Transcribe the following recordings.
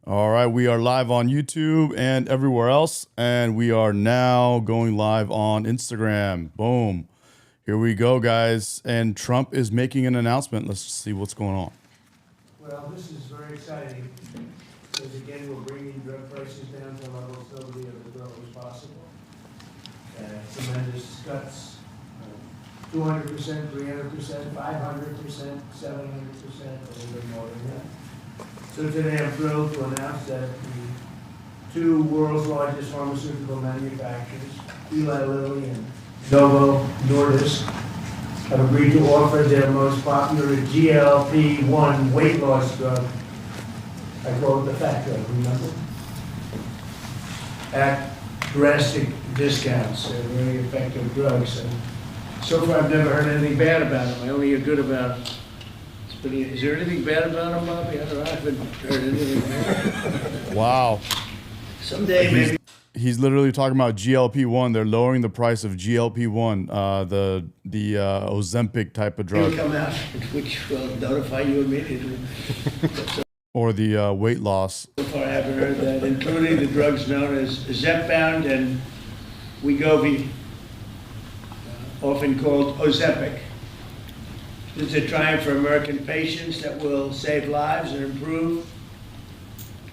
All right, we are live on YouTube and everywhere else, and we are now going live on Instagram. Boom. Here we go, guys. And Trump is making an announcement. Let's see what's going on. Well, this is very exciting because, again, we're bringing drug prices down to levels nobody ever thought was possible. Tremendous cuts, 200%, 300%, 500%, 700%, a little bit more than that. So today I'm thrilled to announce that the two world's largest pharmaceutical manufacturers, Eli Lilly and Novo Nordisk, have agreed to offer their most popular GLP-1 weight loss drug, I call it the fat drug, remember? At drastic discounts. They're very effective drugs. And so far I've never heard anything bad about them. I only hear good about them. Is there anything bad about them, Bobby? I don't know. I haven't heard anything bad. Wow. Someday maybe. He's literally talking about GLP-1. They're lowering the price of GLP-1, the Ozempic type of drug. It'll come out, which will notify you immediately. Or the weight loss. So far I haven't heard that, including the drugs known as Zepbound and Wegovy, often called Ozempic. This is a triumph for American patients that will save lives and improve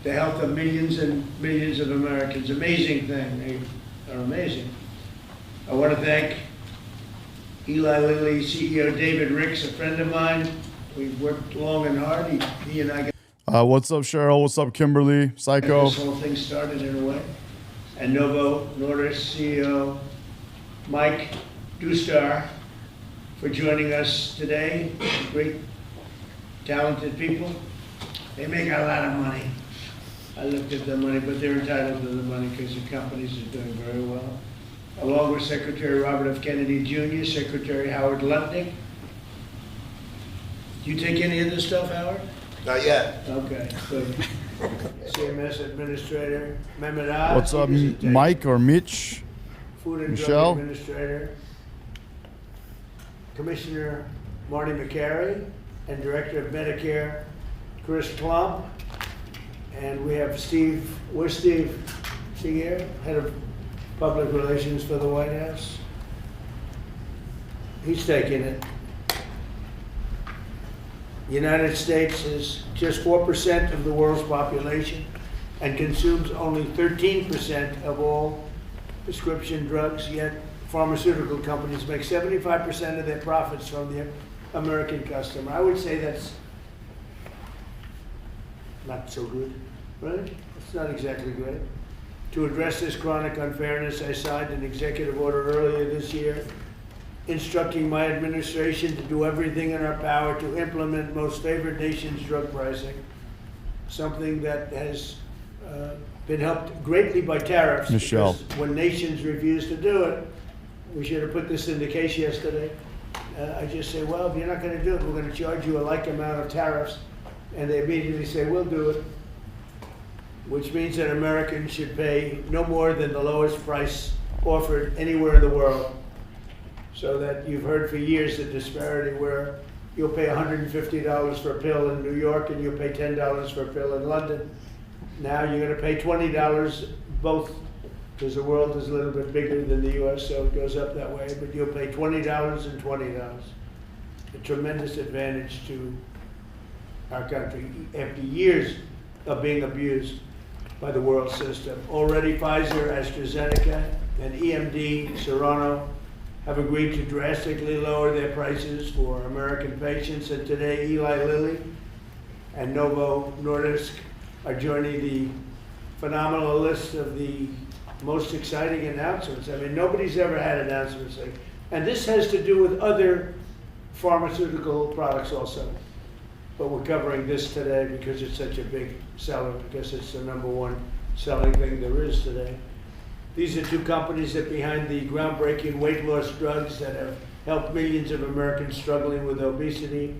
the health of millions and millions of Americans. Amazing thing. They are amazing. I want to thank Eli Lilly CEO David Ricks, a friend of mine. We've worked long and hard. He and I got What's up, Cheryl? What's up, Kimberly? Psycho. this whole thing started in a way. And Novo Nordisk CEO Mike Dustar for joining us today. Great, talented people. They make a lot of money. I looked at the money, but they're entitled to the money because the companies are doing very well. Along with Secretary Robert F. Kennedy Jr., Secretary Howard Lutnick. Do you take any of this stuff, Howard? Not yet. Okay, good. CMS Administrator Mehmet Oz. What's up, Mike or Mitch? Food and Michelle? Drug Administrator. Commissioner Marty McCary and Director of Medicare Chris Klump. And we have Steve, where's Steve? Is he here? Head of Public Relations for the White House. He's taking it. The United States is just 4% of the world's population and consumes only 13% of all prescription drugs, yet pharmaceutical companies make 75% of their profits from the American customer. I would say that's not so good, right? It's not exactly great. To address this chronic unfairness, I signed an executive order earlier this year instructing my administration to do everything in our power to implement most favored nations drug pricing, something that has been helped greatly by tariffs. Michelle. Because when nations refuse to do it, we should have put this in the case yesterday. I just say, well, if you're not going to do it, we're going to charge you a like amount of tariffs. And they immediately say, we'll do it. Which means that Americans should pay no more than the lowest price offered anywhere in the world. So that you've heard for years the disparity where you'll pay $150 for a pill in New York and you'll pay $10 for a pill in London. Now you're going to pay $20 both, because the world is a little bit bigger than the US, so it goes up that way, but you'll pay $20 and $20. A tremendous advantage to our country after years of being abused by the world system. Already Pfizer, AstraZeneca, and EMD, Serrano, have agreed to drastically lower their prices for American patients, and today Eli Lilly and Novo Nordisk are joining the phenomenal list of the most exciting announcements. I mean, nobody's ever had announcements like, and this has to do with other pharmaceutical products also. But we're covering this today because it's such a big seller, because it's the #1 selling thing there is today. These are two companies that behind the groundbreaking weight loss drugs that have helped millions of Americans struggling with obesity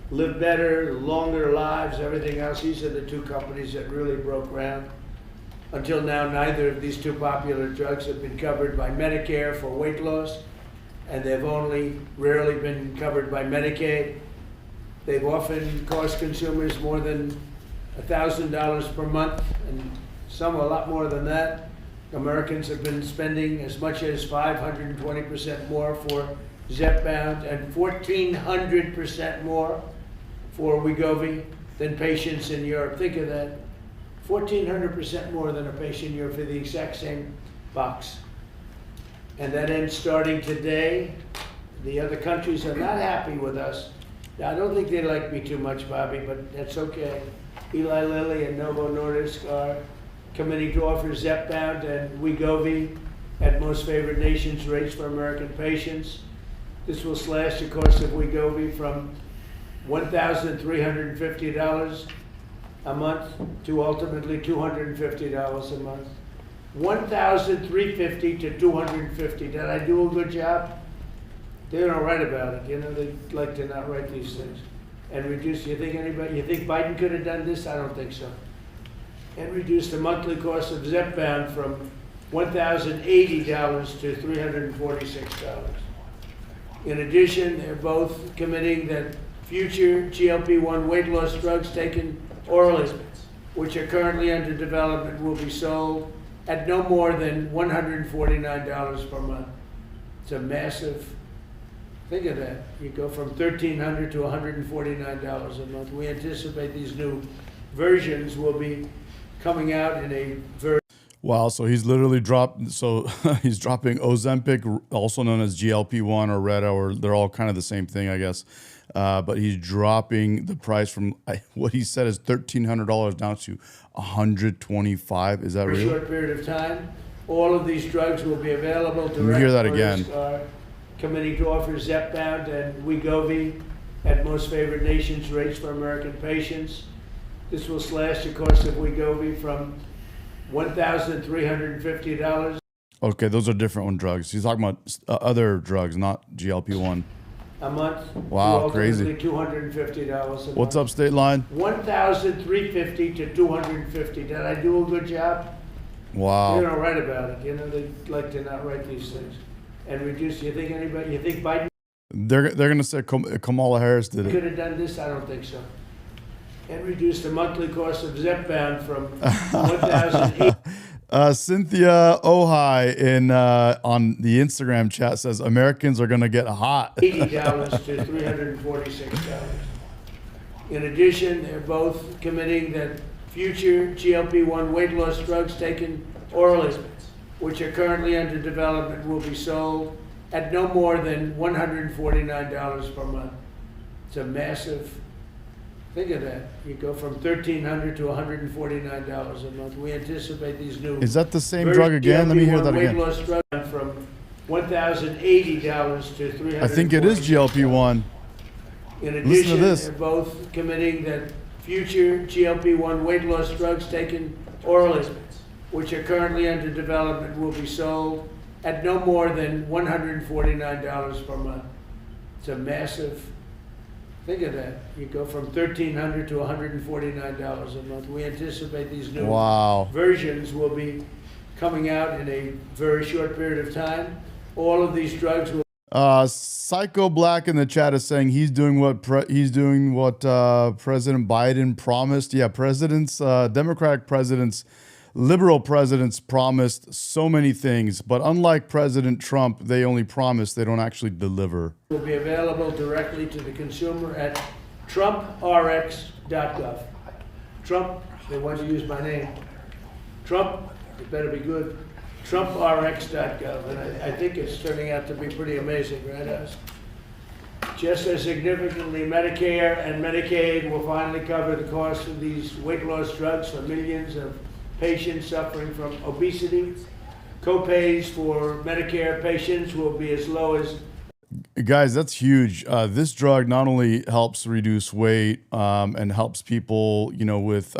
live better, longer lives, everything else. These are the two companies that really broke ground. Until now, neither of these two popular drugs have been covered by Medicare for weight loss, and they've only rarely been covered by Medicaid. They've often cost consumers more than $1,000 per month, and some a lot more than that. Americans have been spending as much as 520% more for Zepbound and 1,400% more for Wegovy than patients in Europe. Think of that. 1,400% more than a patient in Europe for the exact same box. And that ends starting today. The other countries are not happy with us. Now, I don't think they like me too much, Bobby, but that's okay. Eli Lilly and Novo Nordisk are committing to offer Zepbound and Wegovy at most favored nations rates for American patients. This will slash the cost of Wegovy from $1,350 a month to ultimately $250 a month. $1,350 to $250. Did I do a good job? They don't write about it. You know, they like to not write these things. And reduce, you think Biden could have done this? I don't think so. And reduce the monthly cost of Zepbound from $1,080 to $346. In addition, they're both committing that future GLP-1 weight loss drugs taken orally, which are currently under development, will be sold at no more than $149 per month. It's a massive, think of that. You go from $1,300 to $149 a month. We anticipate these new versions will be coming out in a version. Wow, so he's literally he's dropping Ozempic, also known as GLP-1 or Reta, or they're all kind of the same thing, I guess. But he's dropping the price from what he said is $1,300 down to $125. Is that real? For a short period of time, all of these drugs will be available Let me hear that again. Committing to offer Zepbound and Wegovy at most favored nations rates for American patients. This will slash the cost of Wegovy from $1,350. Okay, those are different drugs. He's talking about other drugs, not GLP-1. A month. Wow, crazy. $250 a month. What's up, State Line? $1,350 to $250. Did I do a good job? Wow. They don't write about it. You know, they like to not write these things. And reduce, you think Biden They're gonna say Kamala Harris did could it. have done this? I don't think so. And reduce the monthly cost of Zepbound from $1,080. Cynthia Ohai on the Instagram chat says Americans are gonna get hot. $80 to $346. In addition, they're both committing that future GLP-1 weight loss drugs taken orally, which are currently under development, will be sold at no more than $149 per month. It's a massive, think of that. You go from $1,300 to $149 a month. We anticipate these new. Is that the same drug again? Let me hear that again. Weight loss drug from $1,080 to $300. I think it is GLP-1. In Listen to addition, this. they're both committing that future GLP-1 weight loss drugs taken orally, which are currently under development, will be sold at no more than $149 per month. It's a massive, think of that. You go from $1,300 to $149 a month. We anticipate these new versions will be coming out in a very short period of time. All of these drugs will. Psycho Black in the chat is saying he's doing what President Biden promised. Yeah, Democratic presidents, liberal presidents promised so many things, but unlike President Trump, they only promise, they don't actually deliver. Will be available directly to the consumer at trumprx.gov. Trump, they want to use my name. Trump, it better be good. trumprx.gov, and I think it's turning out to be pretty amazing, right, Oz? Just as significantly, Medicare and Medicaid will finally cover the cost of these weight loss drugs for millions of patients suffering from obesity. Co-pays for Medicare patients will be as low as. Guys, that's huge. This drug not only helps reduce weight and helps people, with,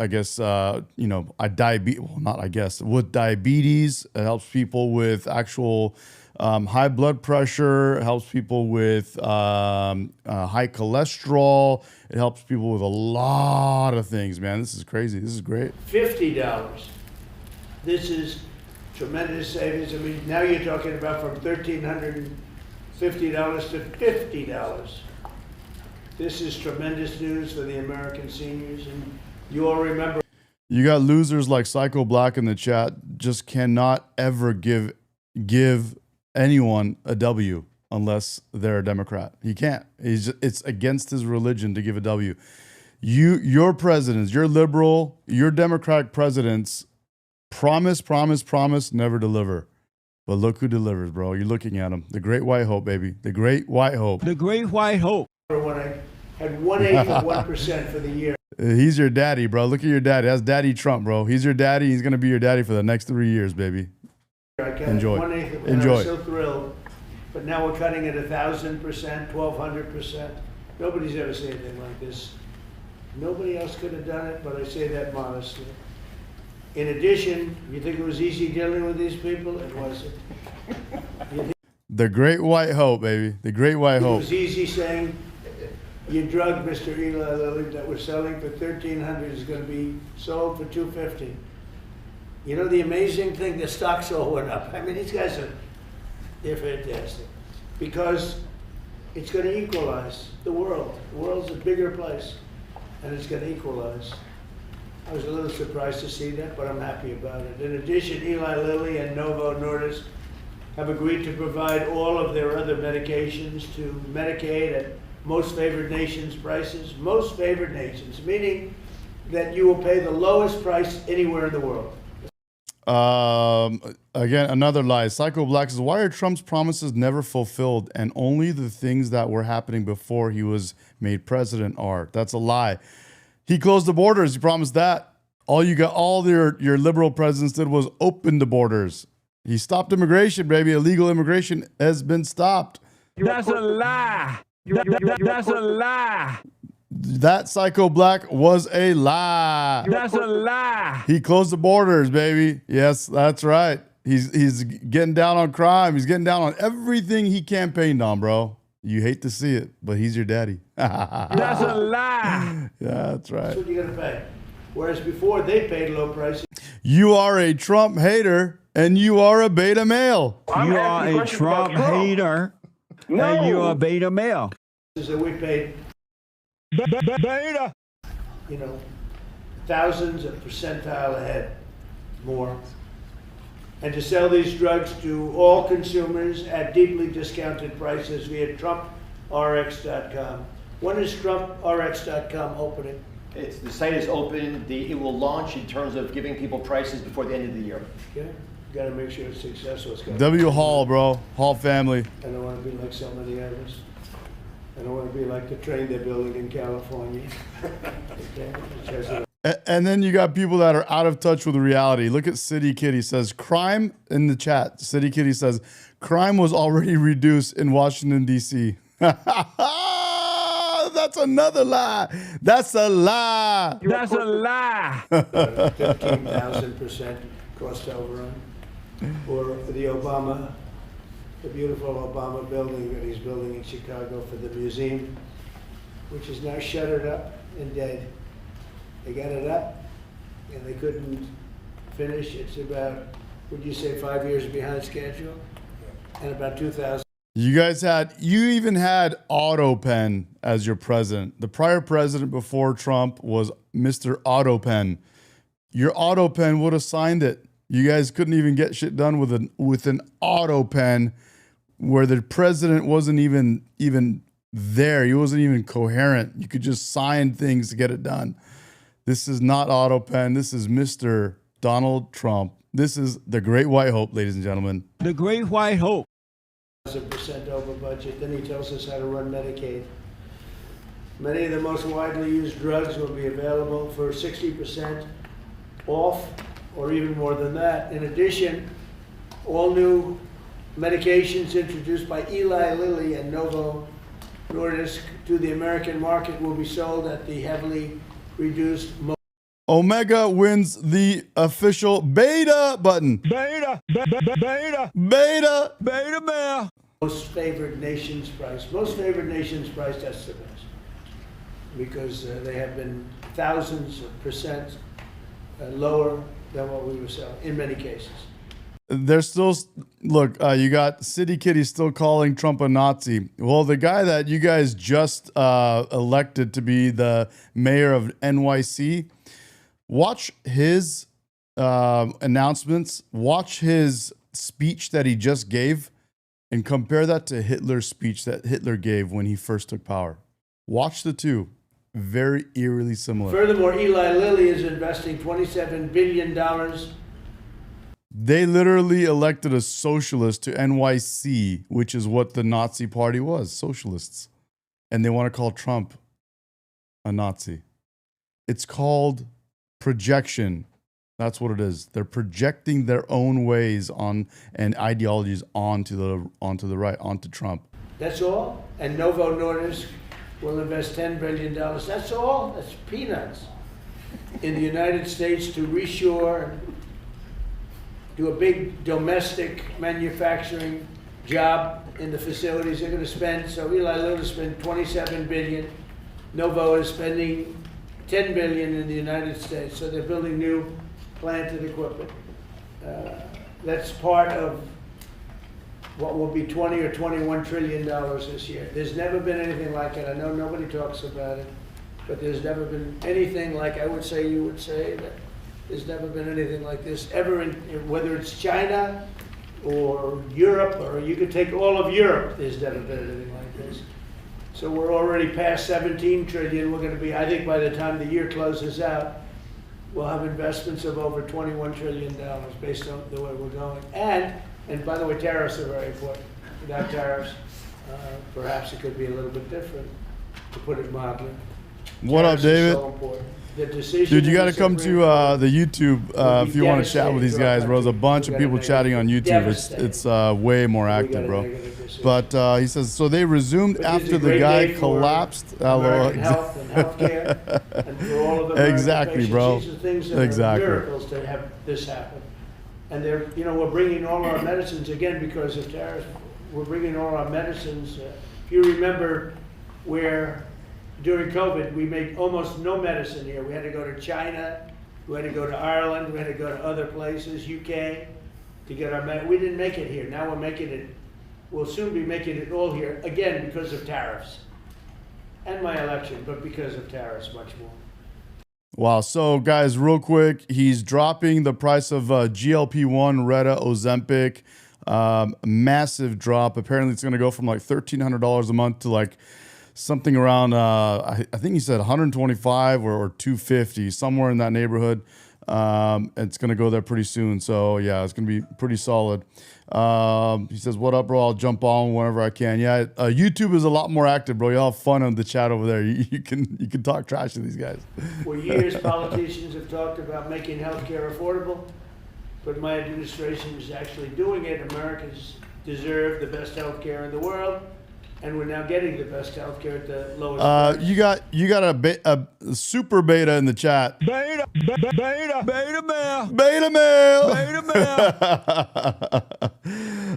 with diabetes. It helps people with actual high blood pressure. It helps people with high cholesterol. It helps people with a lot of things, man. This is crazy. This is great. $50. This is tremendous savings. I mean, now you're talking about from $1,350 to $50. This is tremendous news for the American seniors. And You all remember. You got losers like Psycho Black in the chat. Just cannot ever give anyone a W unless they're a Democrat. He can't. It's against his religion to give a W. Your presidents, your liberal, your Democratic presidents promise, never deliver. But look who delivers, bro. You're looking at him. The Great White Hope, baby. The Great White Hope. The Great White Hope. When I had 1/8 of 1% for the year. He's your daddy, bro. Look at your daddy. That's Daddy Trump, bro. He's your daddy. He's going to be your daddy for the next 3 years, baby. I cut Enjoy. 1/8 of it. Enjoy. I was so thrilled. But now we're cutting it 1,000%, 1,200%. Nobody's ever said anything like this. Nobody else could have done it, but I say that modestly. In addition, you think it was easy dealing with these people? It wasn't. The Great White Hope, baby. The Great White It Hope. was easy saying, your drug, Mr. Eli Lilly, that we're selling for $1,300 is going to be sold for $250. You know the amazing thing, the stocks all went up. I mean, these guys they're fantastic. Because it's going to equalize the world. The world's a bigger place, and it's going to equalize. I was a little surprised to see that, but I'm happy about it. In addition, Eli Lilly and Novo Nordisk have agreed to provide all of their other medications to Medicaid at most favored nations prices. Most favored nations, meaning that you will pay the lowest price anywhere in the world. Again, another lie. Psycho Black says, why are Trump's promises never fulfilled and only the things that were happening before he was made president are? That's a lie. He closed the borders. He promised that. All your liberal presidents did was open the borders. He stopped immigration, baby. Illegal immigration has been stopped. That's a lie. That's a lie. That Psycho Black was a lie. That's a lie. He closed the borders, baby. Yes, that's right. He's getting down on crime. He's getting down on everything he campaigned on, bro. You hate to see it, but he's your daddy. That's a lie. Yeah, that's right. That's what you're going to pay. Whereas before, they paid low prices. You are a Trump hater, and you are a beta male. You are a Trump hater, and you are a beta male. So we paid, Beta. you know, thousands of percentile ahead more. And to sell these drugs to all consumers at deeply discounted prices via TrumpRx.com. When is TrumpRx.com opening? The site is open. It will launch in terms of giving people prices before the end of the year. Okay, got to make sure it's successful. It's W Hall, bro. Hall family. I don't want to be like so many others. I don't want to be like the train they're building in California. Okay? And then you got people that are out of touch with reality. Look at City Kitty says, crime in the chat. City Kitty says, crime was already reduced in Washington, D.C. That's another lie. That's a lie. That's a lie. 15,000% cost overrun. Or the beautiful Obama building that he's building in Chicago for the museum, which is now shuttered up and dead. They got it up and they couldn't finish. It's about, would you say, 5 years behind schedule? And about 2,000. You even had AutoPen as your president. The prior president before Trump was Mr. AutoPen. Your AutoPen would have signed it. You guys couldn't even get shit done with an AutoPen where the president wasn't even there. He wasn't even coherent. You could just sign things to get it done. This is not AutoPen. This is Mr. Donald Trump. This is the Great White Hope, ladies and gentlemen. The Great White Hope. 1,000% over budget. Then he tells us how to run Medicaid. Many of the most widely used drugs will be available for 60% off, or even more than that. In addition, all new medications introduced by Eli Lilly and Novo Nordisk to the American market will be sold at the heavily reduced. Omega wins the official beta button. Beta male. Most favored nations price. Most favored nations price estimates, because they have been thousands of percent lower than what we were selling in many cases. They're still, look, you got City Kitty still calling Trump a Nazi. Well, the guy that you guys just elected to be the mayor of NYC, Watch his announcements. Watch his speech that he just gave, and compare that to Hitler's speech that Hitler gave when he first took power. Watch the two. Very eerily similar. Furthermore, Eli Lilly is investing $27 billion. They literally elected a socialist to NYC, which is what the Nazi party was, socialists. And they want to call Trump a Nazi. It's called projection. That's what it is. They're projecting their own ways on and ideologies onto the right, onto Trump. That's all. And Novo Nordisk will invest $10 billion. That's all. That's peanuts. In the United States to reshore, do a big domestic manufacturing job in the facilities they're going to spend. So Eli Lilly spent $27 billion. Novo is spending $10 billion in the United States. So they're building new plant and equipment. That's part of what will be 20 or $21 trillion this year. There's never been anything like it. I know nobody talks about it, but there's never been anything like, I would say, you would say, that there's never been anything like this ever, whether it's China or Europe, or you could take all of Europe, there's never been anything like this. So we're already past 17 trillion. We're going to be, I think by the time the year closes out, we'll have investments of over $21 trillion based on the way we're going. And by the way, tariffs are very important. Without tariffs, perhaps it could be a little bit different, to put it mildly. What up, Tariffs David? are so important. The decision Dude, you got to of come to Supreme Court the YouTube will be if you want to chat with these devastating guys, to bro. our There's a country. bunch We of got a people negative- chatting on YouTube. devastating. It's way more We got active, a bro. negative decision. But he says, so they resumed But this is after a the great guy day for collapsed. American health and healthcare, and for all of the American Exactly, patients. bro. These are things that Exactly. are miracles to have this happen. And they're, we're bringing all our medicines, again, because of tariffs, we're bringing all our medicines. If you remember where during COVID, we made almost no medicine here. We had to go to China, we had to go to Ireland, we had to go to other places, UK, to get our medicine. We didn't make it here. Now we're making it, we'll soon be making it all here, again, because of tariffs. And my election, but because of tariffs much more. Wow. So, guys, real quick, he's dropping the price of GLP-1, Reta, Ozempic. Massive drop. Apparently, it's going to go from like $1,300 a month to like something around, I think he said 125 or 250, somewhere in that neighborhood. It's going to go there pretty soon. So, yeah, it's going to be pretty solid. He says, what up, bro? I'll jump on whenever I can. Yeah, YouTube is a lot more active, bro. Y'all have fun on the chat over there. You can talk trash to these guys. For years, politicians have talked about making healthcare affordable, but my administration is actually doing it. Americans deserve the best healthcare in the world, and we're now getting the best healthcare at the lowest price. You got a super beta in the chat. Beta male. Beta male. Beta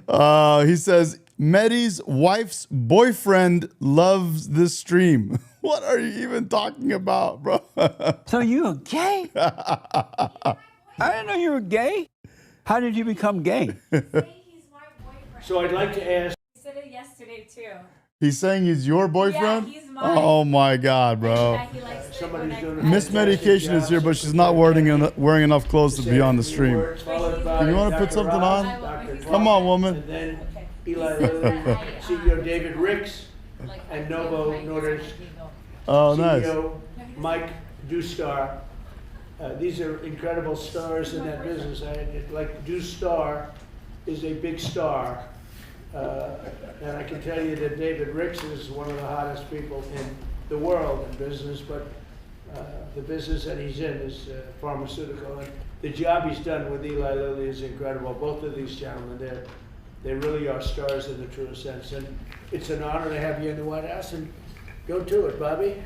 male. He says, Medi's wife's boyfriend loves this stream. What are you even talking about, bro? So you're gay? I didn't know you were gay. How did you become gay? He's my boyfriend. So I'd like to ask, He said it yesterday too. He's saying he's your boyfriend? Yeah, he's mine. Oh my God, bro. Yeah, he likes it somebody's when I- doing a Miss Medication is here, but she's not wearing enough clothes to be on the stream. Do you wanna put something on? Come on, woman. And then Eli Lilly, CEO David Ricks, and Novo Nordisk Oh, nice. CEO Mike Dustar. These are incredible stars in that business. Like Dustar is a big star. And I can tell you that David Ricks is one of the hottest people in the world in business, but the business that he's in is pharmaceutical. And the job he's done with Eli Lilly is incredible. Both of these gentlemen, they really are stars in the truest sense. And it's an honor to have you in the White House, and go to it, Bobby.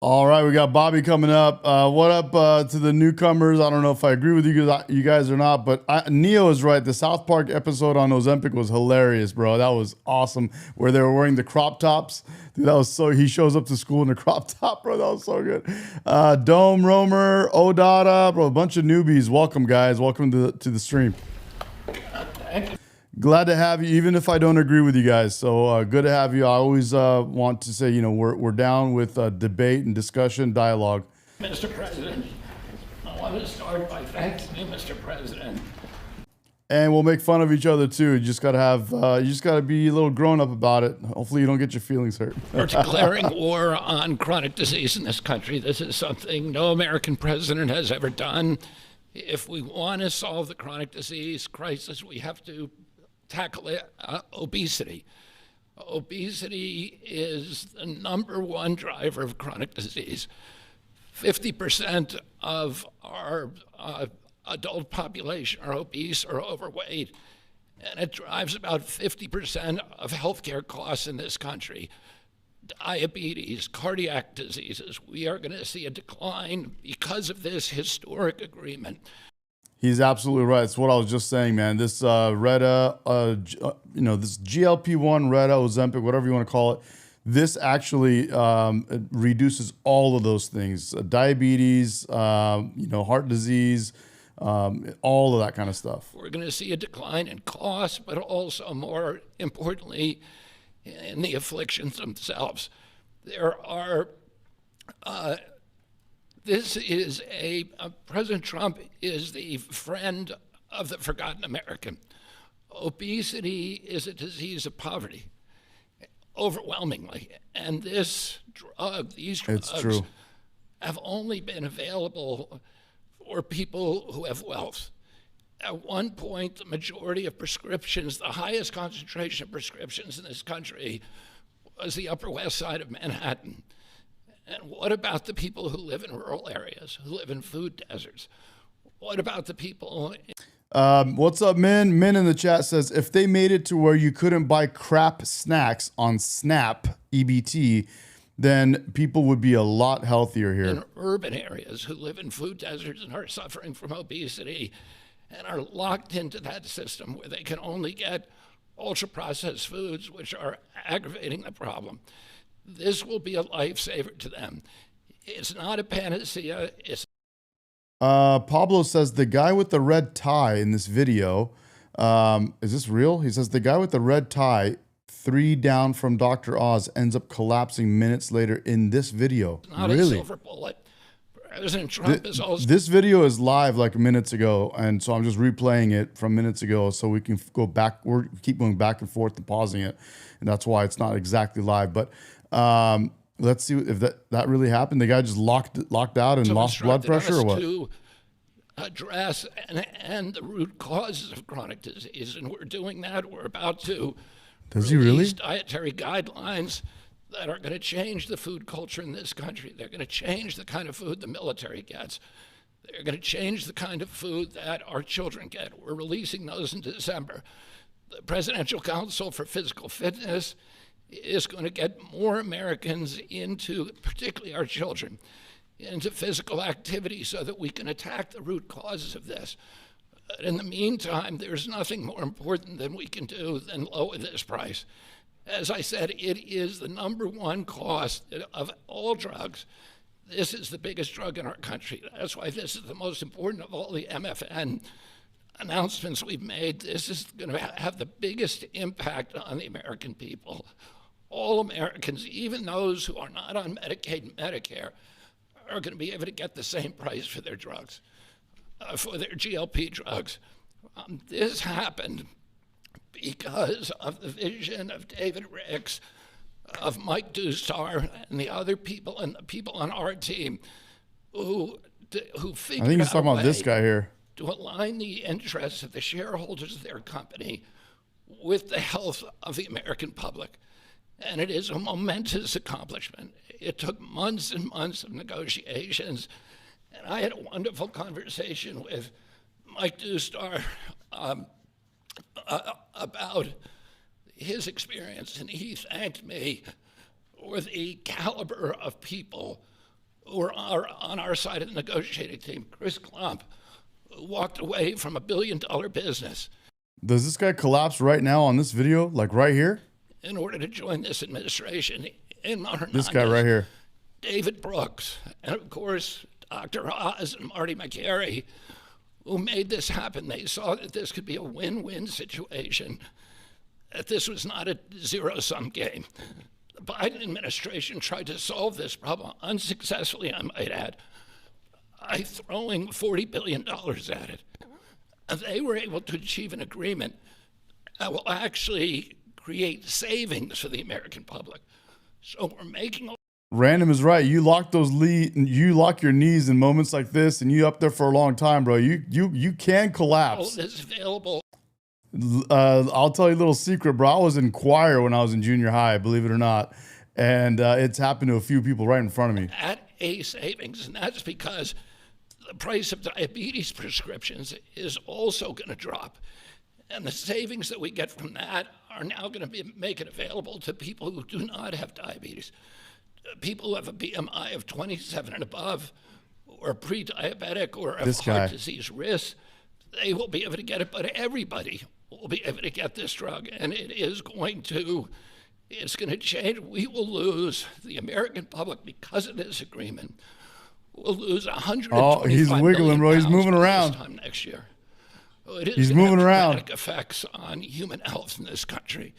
All right, we got Bobby coming up. What up to the newcomers? I don't know if I agree with you guys or not, but Neo is right. The South Park episode on Ozempic was hilarious, bro. That was awesome. Where they were wearing the crop tops. Dude, that was so. He shows up to school in a crop top, bro. That was so good. Dome Romer, Odada, bro. A bunch of newbies. Welcome, guys. Welcome to the stream. Glad to have you, even if I don't agree with you guys. So good to have you. I always want to say, we're down with debate and discussion, dialogue. Mr. President, want to start by thanking you, Mr. President. And we'll make fun of each other too. You just gotta have, you just gotta be a little grown up about it. Hopefully you don't get your feelings hurt. We're declaring war on chronic disease in this country. This is something no American president has ever done. If we want to solve the chronic disease crisis, we have to tackle obesity. Obesity is the #1 driver of chronic disease. 50% of our adult population are obese or overweight, and it drives about 50% of healthcare costs in this country. Diabetes, cardiac diseases, we are going to see a decline because of this historic agreement. He's absolutely right. It's what I was just saying, man. This Reta, this GLP-1, Reta, Ozempic, whatever you want to call it, this actually reduces all of those things: diabetes, heart disease, all of that kind of stuff. We're going to see a decline in costs, but also, more importantly, in the afflictions themselves. There are, President Trump is the friend of the forgotten American. Obesity is a disease of poverty, overwhelmingly. And these drugs have only been available for people who have wealth. At one point, the majority of prescriptions, the highest concentration of prescriptions in this country, was the Upper West Side of Manhattan. And what about the people who live in rural areas, who live in food deserts? What about the people? What's up, Min? Min in the chat says, if they made it to where you couldn't buy crap snacks on Snap, EBT, then people would be a lot healthier here. In urban areas who live in food deserts and are suffering from obesity and are locked into that system where they can only get ultra-processed foods, which are aggravating the problem. This will be a lifesaver to them. It's not a panacea. Pablo says the guy with the red tie in this video, is this real? He says the guy with the red tie, 3 down from Dr. Oz, ends up collapsing minutes later in this video. It's not really? A silver bullet. President Trump is also... This video is live like minutes ago, and so I'm just replaying it from minutes ago so we can go back. We're keep going back and forth and pausing it, and that's why it's not exactly live. But let's see if that really happened. The guy just locked out and lost blood pressure, or what? To address and the root causes of chronic disease, and we're doing that. We're about to release dietary guidelines that are going to change the food culture in this country. They're going to change the kind of food the military gets. They're going to change the kind of food that our children get. We're releasing those in December. The Presidential Council for Physical Fitness is going to get more Americans into, particularly our children, into physical activity so that we can attack the root causes of this. But in the meantime, there's nothing more important than we can do than lower this price. As I said, it is the #1 cost of all drugs. This is the biggest drug in our country. That's why this is the most important of all the MFN announcements we've made. This is going to have the biggest impact on the American people. All Americans, even those who are not on Medicaid and Medicare, are going to be able to get the same price for their drugs, for their GLP drugs. This happened because of the vision of David Ricks, of Mike Dustar, and the other people, and the people on our team who figured out I think he's talking about this guy here. To align the interests of the shareholders of their company with the health of the American public. And it is a momentous accomplishment. It took months and months of negotiations. And I had a wonderful conversation with Mike Dustar about his experience, and he thanked me for the caliber of people who are on our side of the negotiating team. Chris Klump, who walked away from $1 billion business. Does this guy collapse right now on this video, like right here? In order to join this administration in Hernandez. This guy right here. David Brooks, and of course, Dr. Oz and Marty McCary, who made this happen. They saw that this could be a win-win situation, that this was not a zero-sum game. The Biden administration tried to solve this problem unsuccessfully, I might add, by throwing $40 billion at it. And they were able to achieve an agreement that will actually create savings for the American public. So we're making a Random is right. You lock you lock your knees in moments like this, and you up there for a long time, bro. You can collapse. all this available I'll tell you a little secret, bro. I was in choir when I was in junior high, believe it or not, and it's happened to a few people right in front of me. at a savings, and that's because the price of diabetes prescriptions is also going to drop. And the savings that we get from that are now going to make it available to people who do not have diabetes. People who have a BMI of 27 and above, or pre-diabetic, or have heart disease risk, they will be able to get it, but everybody will be able to get this drug, and it's going to change. We will lose, the American public, because of this agreement, will lose 125 he's wiggling, bro. He's moving around. This time next year. He's moving around. Dramatic effects on human health in this country.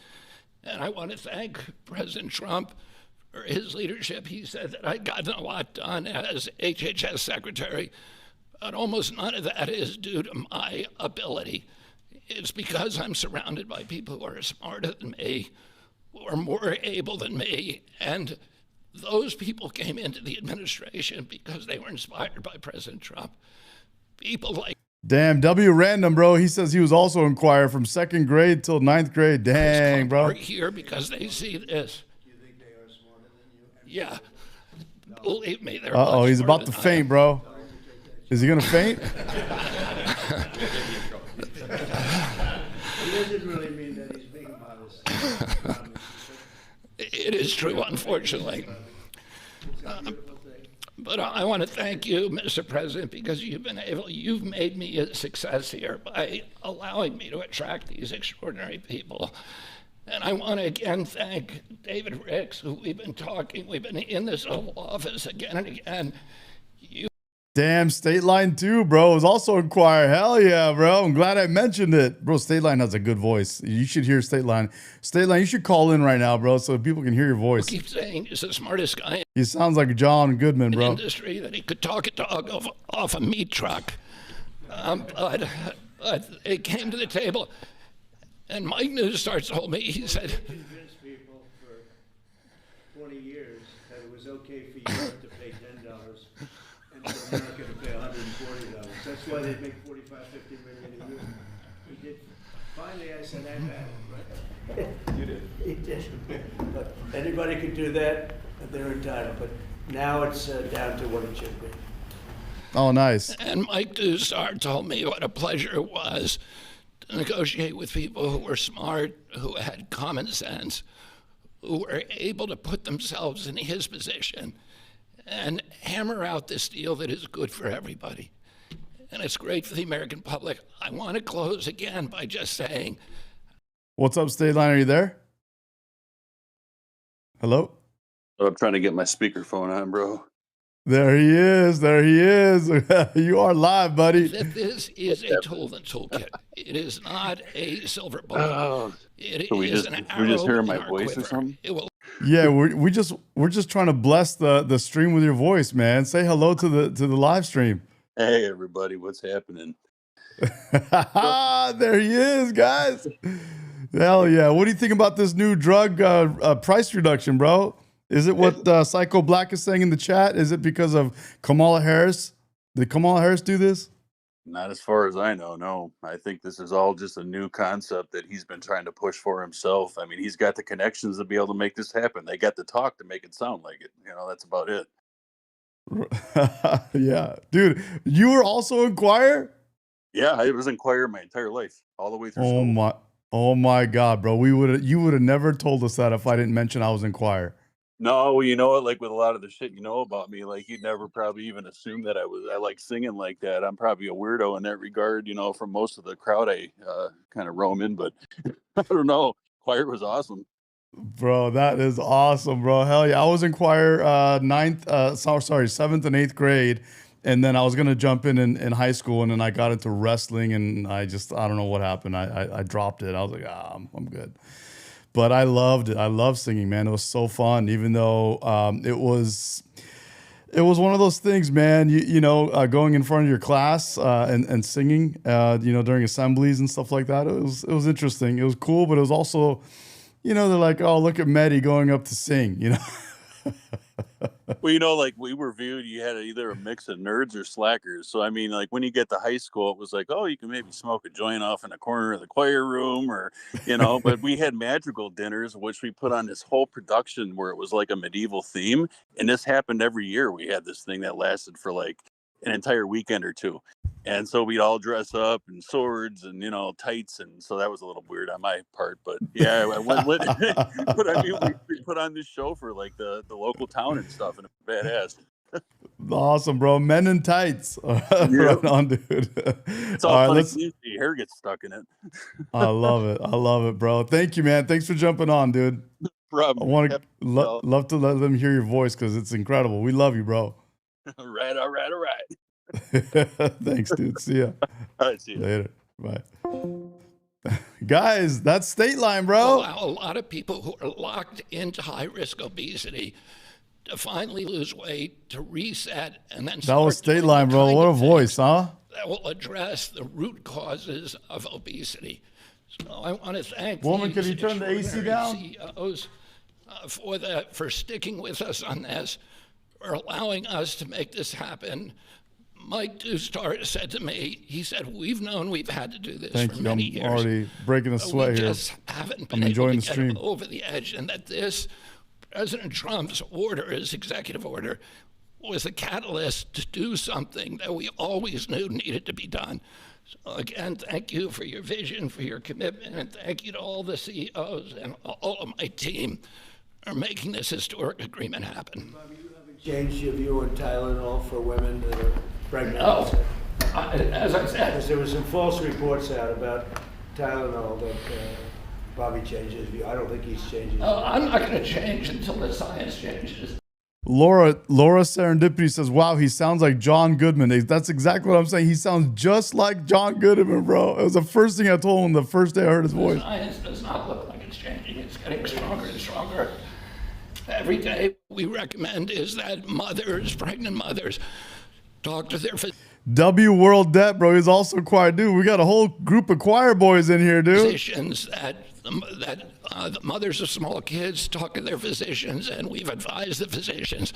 And I want to thank President Trump for his leadership. He said that I'd gotten a lot done as HHS secretary, but almost none of that is due to my ability. It's because I'm surrounded by people who are smarter than me, who are more able than me, and those people came into the administration because they were inspired by President Trump. People like Damn, W Random, bro. He says he was also in choir from 2nd grade till 9th grade. Dang, bro. Are here because they see this. You think they are smarter than you? Yeah. Believe me, they're Uh-oh, he's about to faint, bro. Is he going to faint? He doesn't really mean that he's being modest. It is true, unfortunately. But I want to thank you, Mr. President, because you've made me a success here by allowing me to attract these extraordinary people. And I want to again thank David Ricks, who we've been in this Oval Office again and again. Damn, State Line too, bro. Was also in choir. Hell yeah, bro. I'm glad I mentioned it. Bro, State Line has a good voice. You should hear State Line. State Line, you should call in right now, bro, so people can hear your voice. Keep saying he's the smartest guy He sounds like John Goodman, in bro. industry, that he could talk a dog off a meat truck. But it came to the table, and Mike Newstar told me, he said, Convinced people for 20 years that it was okay for Europe to pay $10 and for America to pay $140. That's why they make 45, 50 million a year. He did. Finally, I said, I've had it, right? You did. He did. But anybody could do that, but they're entitled. But now it's down to what it should be. Oh, nice. and Mike Newstar told me what a pleasure it was to negotiate with people who were smart, who had common sense, who were able to put themselves in his position and hammer out this deal that is good for everybody. And it's great for the American public. I want to close again by just saying, What's up, State Line? Are you there? Hello? I'm trying to get my speakerphone on, bro. There he is. There he is. You are live, buddy. that this is a tool in the toolkit. It is not a silver bullet. Oh, It so we is just an we just arrow hear in my our voice or quiver. something? It will Yeah, we're just trying to bless the stream with your voice, man. Say hello to the live stream. Hey everybody, what's happening? There he is, guys. Hell yeah. What do you think about this new drug price reduction, bro? Is it what Psycho Black is saying in the chat? Is it because of Kamala Harris? Did Kamala Harris do this? Not as far as I know, no. I think this is all just a new concept that he's been trying to push for himself. I mean, he's got the connections to be able to make this happen. They got the talk to make it sound like it. You know, that's about it. Yeah. Dude, you were also in choir? Yeah, I was in choir my entire life, all the way through school. Oh my God, bro. You would have never told us that if I didn't mention I was in choir. No, you know what? Like with a lot of the shit you know about me, like you'd never probably even assume that I like singing like that. I'm probably a weirdo in that regard, you know, from most of the crowd I kind of roam in, but I don't know. Choir was awesome. Bro, that is awesome, bro. Hell yeah. I was in choir 7th and 8th grade. And then I was going to jump in high school, and then I got into wrestling, and I don't know what happened. I dropped it. I was like, I'm good. But I loved it. I love singing, man. It was so fun, even though it was It was one of those things, man. Going in front of your class and singing, during assemblies and stuff like that. It was interesting. It was cool, but it was also, they're like, oh, look at Medi going up to sing. Well, like we were viewed, you had either a mix of nerds or slackers. So, I mean, like when you get to high school, it was like, oh, you can maybe smoke a joint off in the corner of the choir room but we had magical dinners, which we put on this whole production where it was like a medieval theme. And this happened every year. We had this thing that lasted for like an entire weekend or two. And so we'd all dress up in swords and, tights. And so that was a little weird on my part. But yeah, I went with it. But I mean, we put on this show for like the local town and stuff, and it was badass. Awesome, bro. Men in tights. Right on, dude. It's all funny. Your hair gets stuck in it. I love it, bro. Thank you, man. Thanks for jumping on, dude. Problem. I want to love to let them hear your voice because it's incredible. We love you, bro. All right. Thanks, dude. See ya. All right, see you later. Bye. Guys, that's State Line, bro. Allow a lot of people who are locked into high-risk obesity to finally lose weight, to reset, and then that was State Line, bro. What a voice, huh? That will address the root causes of obesity. So I want to thank Woman, can you turn the AC down? CEOs for sticking with us on this, for allowing us to make this happen. Mike Dustar said to me, he said, we've known we've had to do this for many years. I'm already breaking a sweat we here. Just haven't been I'm enjoying able to the stream. get over the edge, and that this President Trump's order, his executive order, was a catalyst to do something that we always knew needed to be done. So again, thank you for your vision, for your commitment, and thank you to all the CEOs and all of my team for making this historic agreement happen. Bobby, you haven't changed your view on Tylenol for women that are pregnant? No. As I said, because there were some false reports out about Tylenol that Bobby changed his view. I don't think he's changed his view. I'm not going to change until the science changes. Laura Serendipity says, wow, he sounds like John Goodman. That's exactly what I'm saying. He sounds just like John Goodman, bro. It was the first thing I told him the first day I heard his voice. Science does not look like it's changing. It's getting stronger and stronger. Every day we recommend is that pregnant mothers, talk to their W World Debt, bro. He's also choir. Dude, we got a whole group of choir boys in here, dude. Physicians the mothers of small kids talk to their physicians, and we've advised the physicians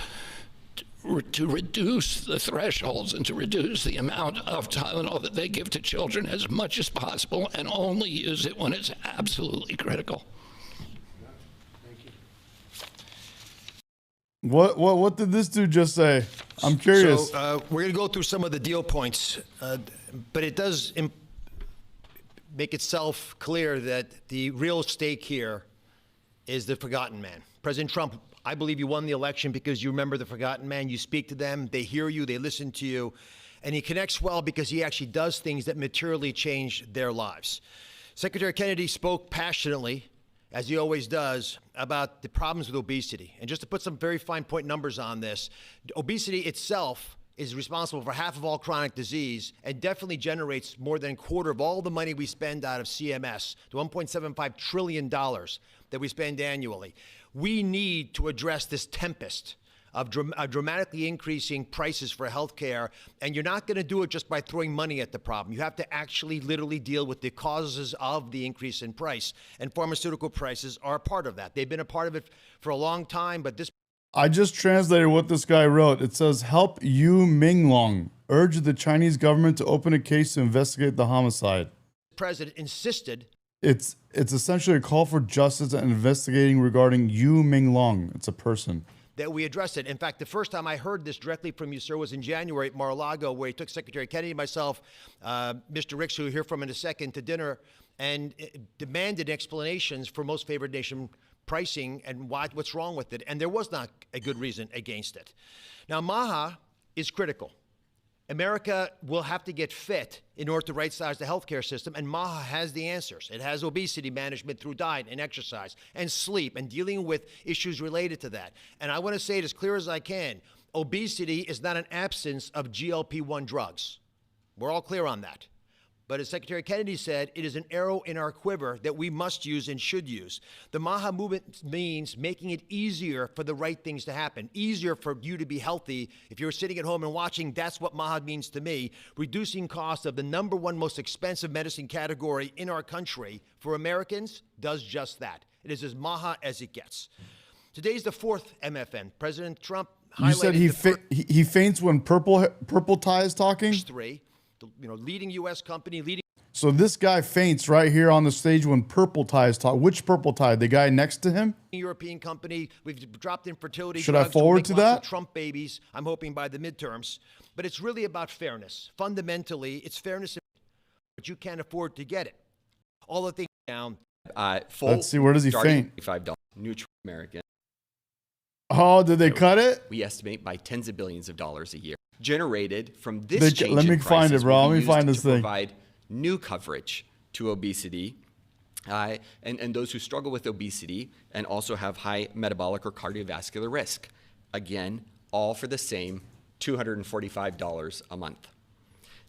to reduce the thresholds and to reduce the amount of Tylenol that they give to children as much as possible, and only use it when it's absolutely critical. What did this dude just say? I'm curious. So we're going to go through some of the deal points, but it does make itself clear that the real stake here is the forgotten man. President Trump, I believe you won the election because you remember the forgotten man. You speak to them, they hear you, they listen to you, and he connects well because he actually does things that materially change their lives. Secretary Kennedy spoke passionately, as he always does, about the problems with obesity. And just to put some very fine point numbers on this, obesity itself is responsible for half of all chronic disease and definitely generates more than a quarter of all the money we spend out of CMS, the $1.75 trillion that we spend annually. We need to address this tempest of dramatically increasing prices for healthcare, and you're not going to do it just by throwing money at the problem. You have to actually literally deal with the causes of the increase in price, and pharmaceutical prices are a part of that. They've been a part of it for a long time, but this... I just translated what this guy wrote. It says, help Yu Minglong urge the Chinese government to open a case to investigate the homicide. The president insisted... It's essentially a call for justice and investigating regarding Yu Minglong. It's a person. That we addressed it. In fact, the first time I heard this directly from you, sir, was in January at Mar-a-Lago, where he took Secretary Kennedy, myself, Mr. Ricks, who you'll hear from in a second, to dinner, and demanded explanations for most favored nation pricing and what's wrong with it. And there was not a good reason against it. Now, MAHA is critical. America will have to get fit in order to right-size the healthcare system, and MAHA has the answers. It has obesity management through diet and exercise and sleep and dealing with issues related to that. And I want to say it as clear as I can, obesity is not an absence of GLP-1 drugs. We're all clear on that. But as Secretary Kennedy said, it is an arrow in our quiver that we must use and should use. The MAHA movement means making it easier for the right things to happen, easier for you to be healthy. If you're sitting at home and watching, that's what MAHA means to me. Reducing costs of the #1 most expensive medicine category in our country for Americans does just that. It is as MAHA as it gets. Today's the 4th MFN. President Trump highlighted You said he faints when purple tie is talking? 3, leading U.S. company, leading. So this guy faints right here on the stage when purple tie is talking. Which purple tie? The guy next to him? European company. We've dropped infertility Should I drugs. forward We'll make to lots that? of Trump babies, I'm hoping by the midterms. But it's really about fairness. Fundamentally, it's fairness, but you can't afford to get it. All the things down. Let's see, where does he faint? $5 neutral American. Oh, did they cut it? We estimate by tens of billions of dollars a year generated from this change let me in find prices it, bro. will be Let me used find to this thing. provide new coverage to obesity and those who struggle with obesity and also have high metabolic or cardiovascular risk. Again, all for the same $245 a month.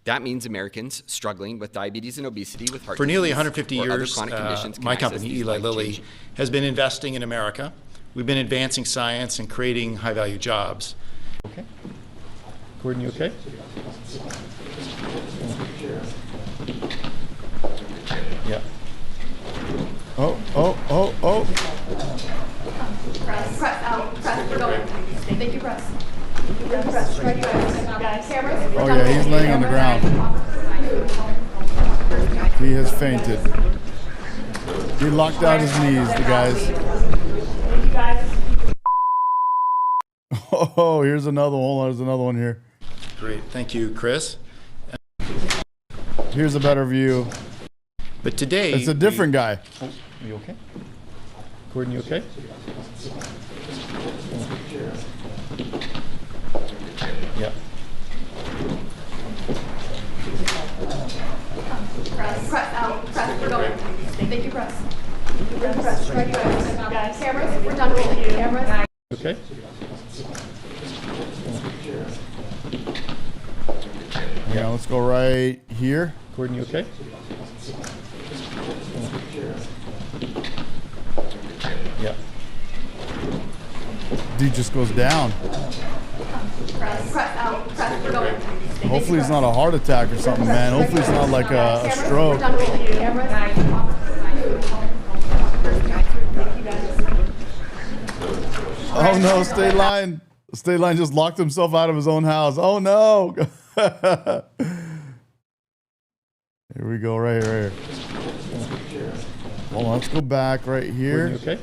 That means Americans struggling with diabetes and obesity, with heart For nearly disease 150 or other years, chronic conditions can my access company, these Eli Lilly, life-changing- has been investing in America. We've been advancing science and creating high-value jobs. Okay. Gordon, you okay? Yeah. Oh. Press out. Press. We're going. Thank you, press. Press. Right, guys. Cameras. Oh yeah, he's laying on the ground. He has fainted. He locked out his knees, the guys. Oh, here's another one. There's another one here. Great. Thank you, Chris. Here's a better view. But today... It's a different guy. Oh, are you okay? Gordon, you okay? Yeah. Press out. Press. We're going. Thank you, press. Press. Right, guys. Cameras. We're done rolling. Cameras. Okay. Yeah, let's go right here. Gordon, you okay? Yeah. Dude just goes down. Press out. Press. We're going. Hopefully it's not a heart attack or something, man. Hopefully it's not like a stroke. Done rolling. Cameras. Oh no, State Line. State Line just locked himself out of his own house. Oh no. Here we go, right here. Hold on, let's go back right here. Okay.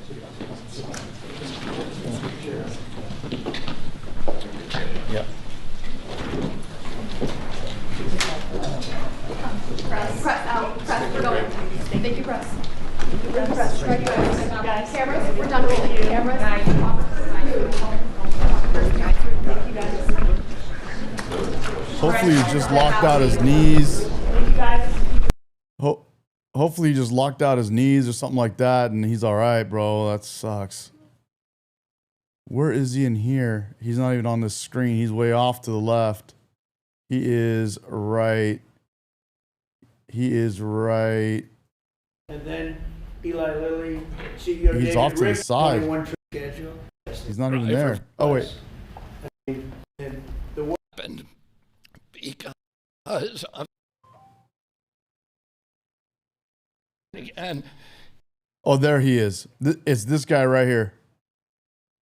Yeah. Press out. Press. We're going. Thank you, press. Press. Right, guys. Cameras. We're done rolling. Cameras. Hopefully he just locked out his knees. Hopefully he just locked out his knees or something like that and he's all right, bro. That sucks. Where is he in here? He's not even on this screen. He's way off to the left. He is right. He is right. And then Eli Lilly, CEO He's David off to the Rick, side. 21 schedule. He's not even there. Oh, wait. And the happened because of and Oh, there he is. It's this guy right here.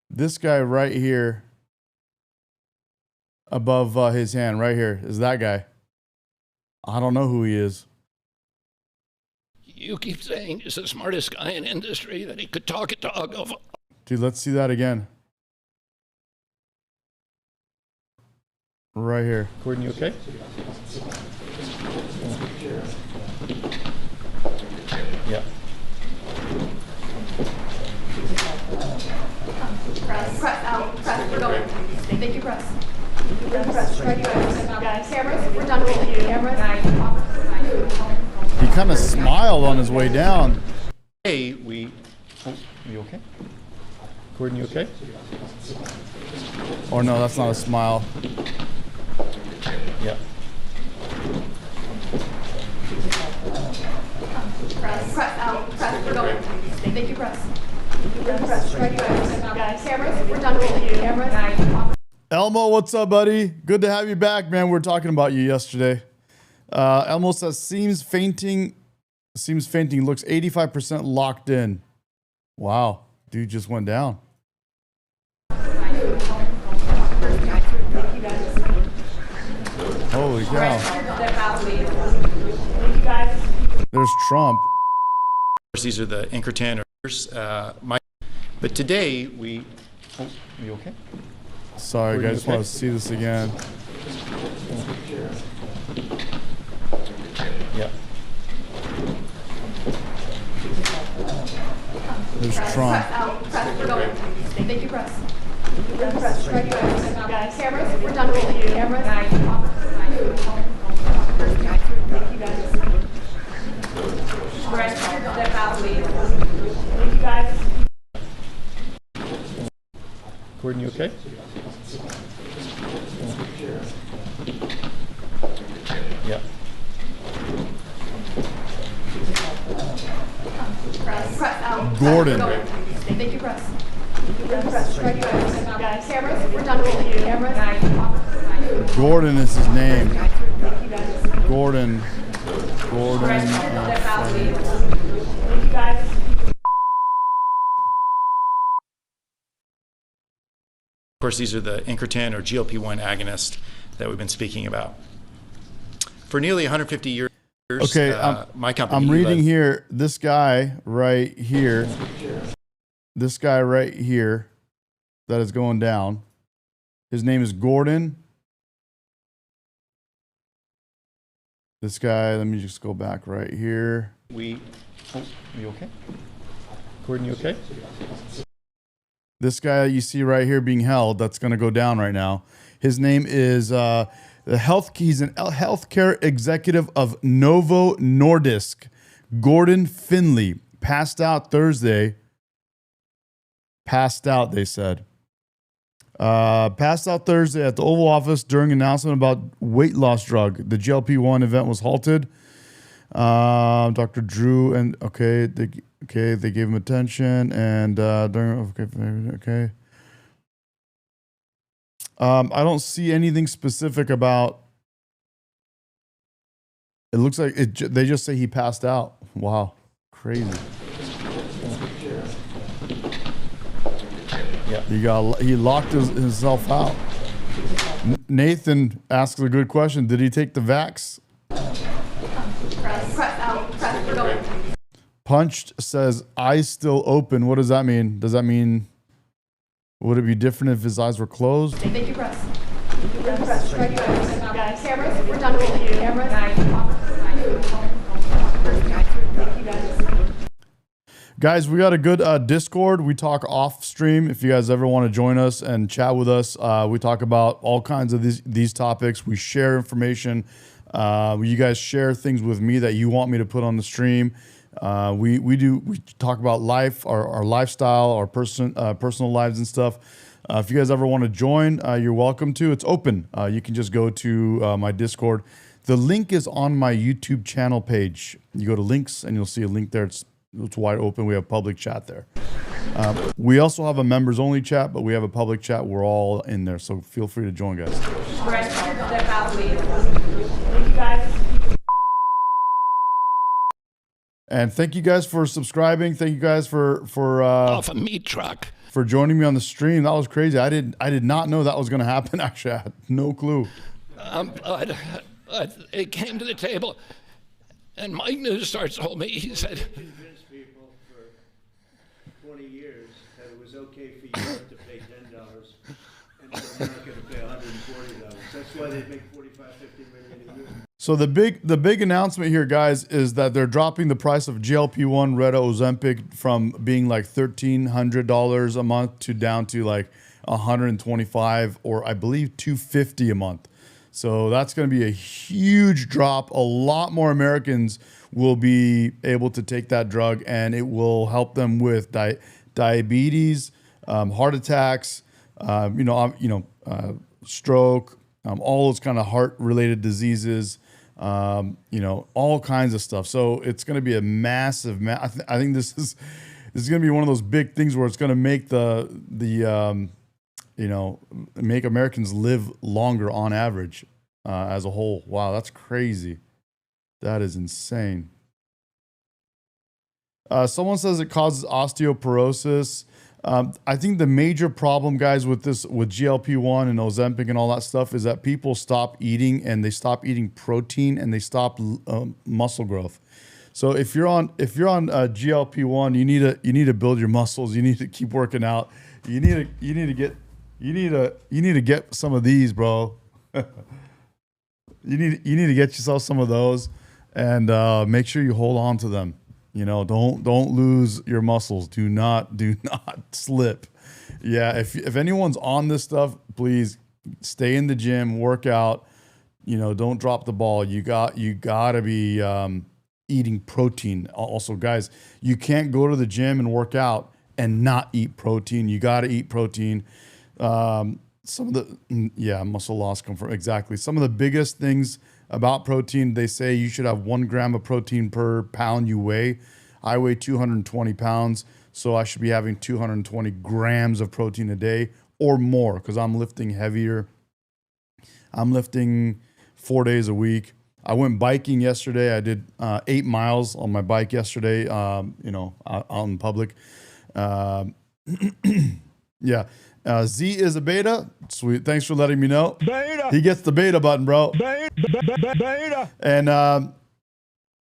This guy right here above his hand right here is that guy. I don't know who he is. you keep saying he's the smartest guy in industry, that he could talk a dog over. Dude, let's see that again. Right here. Gordon, you okay? Yeah. Press out. Press. We're going. Thank you, press. Press. Right, guys. Cameras. We're done rolling. Cameras. He kind of smiled on his way down. Hey, we... Oh, are you okay? Gordon, you okay? Or no, that's not a smile. Yeah. Press out. Press. We're going. Thank you, press. Press. Right, guys. Cameras. We're done rolling. Cameras. Elmo, what's up, buddy? Good to have you back, man. We were talking about you yesterday. Elmo says seems fainting. Looks 85% locked in. Wow, dude just went down. Holy cow. There's Trump. These are the incretin. But today we. Oh, are you okay? Sorry, guys. I just want to see this again. Yeah. There's Trump. Press out. Press. We're going. Thank you, press. Press. Right, guys. Cameras. We're done rolling. Cameras. Gordon, you okay? Yeah. Press out. Gordon. Thank you, press. Press. Right, guys. Cameras. We're done rolling. Cameras. Gordon is his name. Gordon. Of course, these are the incretin or GLP-1 agonists that we've been speaking about. For nearly 150 years, Okay, my company. I'm reading here. This guy right here. That is going down. His name is Gordon. This guy, let me just go back right here. Oh, are you okay? Gordon, you okay? This guy you see right here being held, that's going to go down right now. His name is he's an healthcare executive of Novo Nordisk, Gordon Findlay. Passed out Thursday. Passed out, they said. Passed out Thursday at the Oval Office during an announcement about weight loss drug. The GLP-1 event was halted. Dr. Drew and they gave him attention and okay. I don't see anything specific about. It looks like they just say he passed out. Wow, crazy. Yeah. He locked himself out. Nathan asks a good question. Did he take the vax? Press out. Press. We're going. Punched says eyes still open. What does that mean? Does that mean would it be different if his eyes were closed? Thank you, press. Press. Right, guys. Cameras. We're done rolling. Cameras. Guys, we got a good Discord. We talk off stream. If you guys ever want to join us and chat with us, we talk about all kinds of these topics. We share information. You guys share things with me that you want me to put on the stream. We talk about life, our lifestyle, our personal lives and stuff. If you guys ever want to join, you're welcome to. It's open. You can just go to my Discord. The link is on my YouTube channel page. You go to links and you'll see a link there. It's wide open. We have public chat there. We also have a members only chat, but we have a public chat. We're all in there, so feel free to join, guys. And thank you guys for subscribing. Thank you guys for Off a meat truck. for joining me on the stream. That was crazy. I did not know that was going to happen. Actually, I had no clue. It came to the table, and Mike Newstar told me, he said, Convinced people for 20 years that it was okay for Europe to pay $10 and for America to pay $140. That's why they make 45, 50 million a year. So the big announcement here, guys, is that they're dropping the price of GLP-1 Reta Ozempic from being like $1,300 a month to down to like $125 or I believe $250 a month. So that's going to be a huge drop. A lot more Americans will be able to take that drug, and it will help them with diabetes, heart attacks, stroke, all those kind of heart-related diseases. you know, all kinds of stuff. So it's going to be a massive. I think this is going to be one of those big things where it's going to make you know, make Americans live longer on average as a whole. Wow, that's crazy. That is insane. Someone says it causes osteoporosis. I think the major problem, guys, with GLP-1 and Ozempic and all that stuff is that people stop eating, and they stop eating protein, and they stop muscle growth. So if you're on GLP-1, you need to build your muscles. You need to keep working out. You need to get some of these, bro. You need to get yourself some of those, and make sure you hold on to them. You know, don't lose your muscles. Do not slip. Yeah, if anyone's on this stuff, please stay in the gym, work out. You know, don't drop the ball. You gotta be eating protein. Also, guys, you can't go to the gym and work out and not eat protein. You gotta eat protein. Some of the muscle loss come from exactly. Some of the biggest things about protein, they say you should have 1 gram of protein per pound you weigh. I weigh 220 pounds, so I should be having 220 grams of protein a day or more because I'm lifting heavier. I'm lifting 4 days a week. I went biking yesterday. I did 8 miles on my bike yesterday, you know, out in public. Yeah. Z is a beta. Sweet. Thanks for letting me know. Beta. He gets the beta button, bro. Beta. And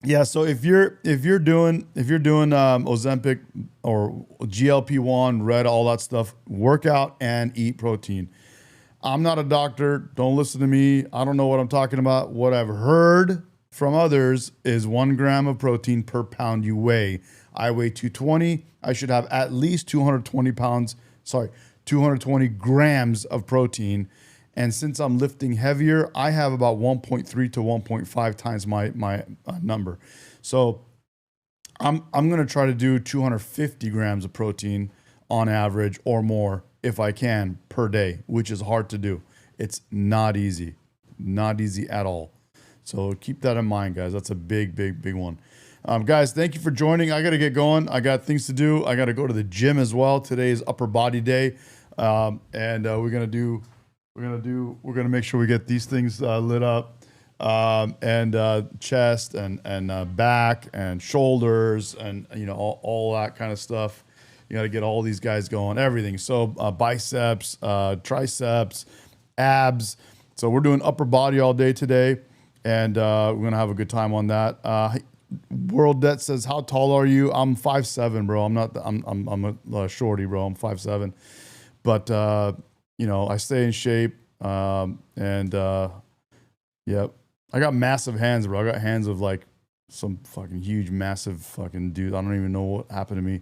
yeah, so if you're doing Ozempic or GLP-1, Reta, all that stuff, work out and eat protein. I'm not a doctor. Don't listen to me. I don't know what I'm talking about. What I've heard from others is 1 gram of protein per pound you weigh. I weigh 220. I should have at least 220 grams of protein. And since I'm lifting heavier, I have about 1.3 to 1.5 times my number. So I'm going to try to do 250 grams of protein on average or more if I can per day, which is hard to do. It's not easy at all. So keep that in mind, guys. That's a big one. Guys, thank you for joining. I got to get going. I got things to do. I got to go to the gym as well. Today is upper body day. And we're going to make sure we get these things lit up. And chest and back and shoulders and, you know, all that kind of stuff. You got to get all these guys going, everything. So biceps, triceps, abs. So we're doing upper body all day today, and we're going to have a good time on that. World Debt says, how tall are you? I'm 5'7", bro. I'm a shorty, bro. I'm 5'7". But, you know, I stay in shape. Yep. I got massive hands, bro. I got hands of like some fucking huge, massive fucking dude. I don't even know what happened to me.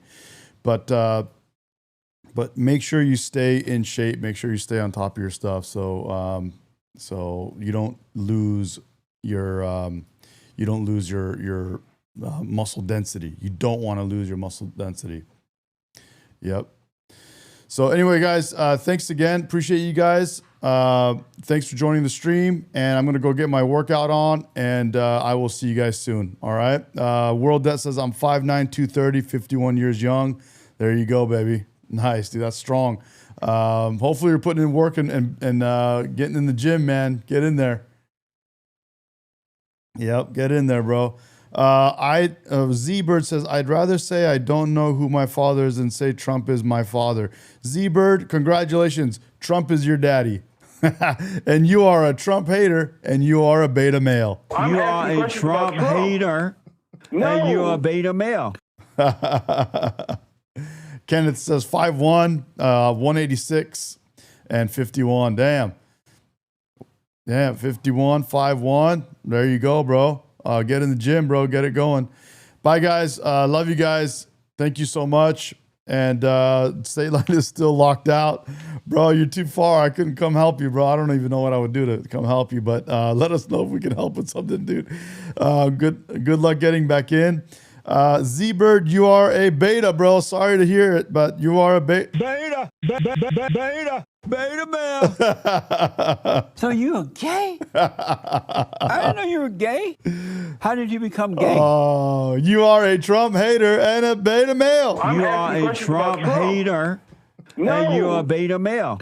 But make sure you stay in shape. Make sure you stay on top of your stuff. So you don't lose your muscle density. You don't want to lose your muscle density. Yep. So anyway, guys, thanks again. Appreciate you guys. Thanks for joining the stream. And I'm going to go get my workout on, and I will see you guys soon. All right. World Debt says I'm 5'9", 230, 51 years young. There you go, baby. Nice, dude. That's strong. Hopefully you're putting in work and getting in the gym, man. Get in there. Yep. Get in there, bro. Z-Bird says, I'd rather say I don't know who my father is than say Trump is my father. Z-Bird, congratulations. Trump is your daddy. And you are a Trump hater, and you are a beta male. You are a Trump hater, and you are a beta male. Kenneth says 5'1", 186, and 51. Damn, 51, 5'1". There you go, bro. Get in the gym, bro. Get it going. Bye, guys. Love you guys. Thank you so much. And State Line is still locked out. Bro, you're too far. I couldn't come help you, bro. I don't even know what I would do to come help you. But let us know if we can help with something, dude. Good luck getting back in. Z-Bird, you are a beta, bro. Sorry to hear it, but you are a beta. Beta male. So you a gay? I didn't know you were gay. How did you become gay? Oh, you are a Trump hater and a beta male. You are a Trump hater. And you are a beta male.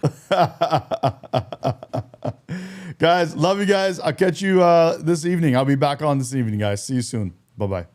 Guys, love you guys. I'll catch you this evening. I'll be back on this evening, guys. See you soon. Bye-bye.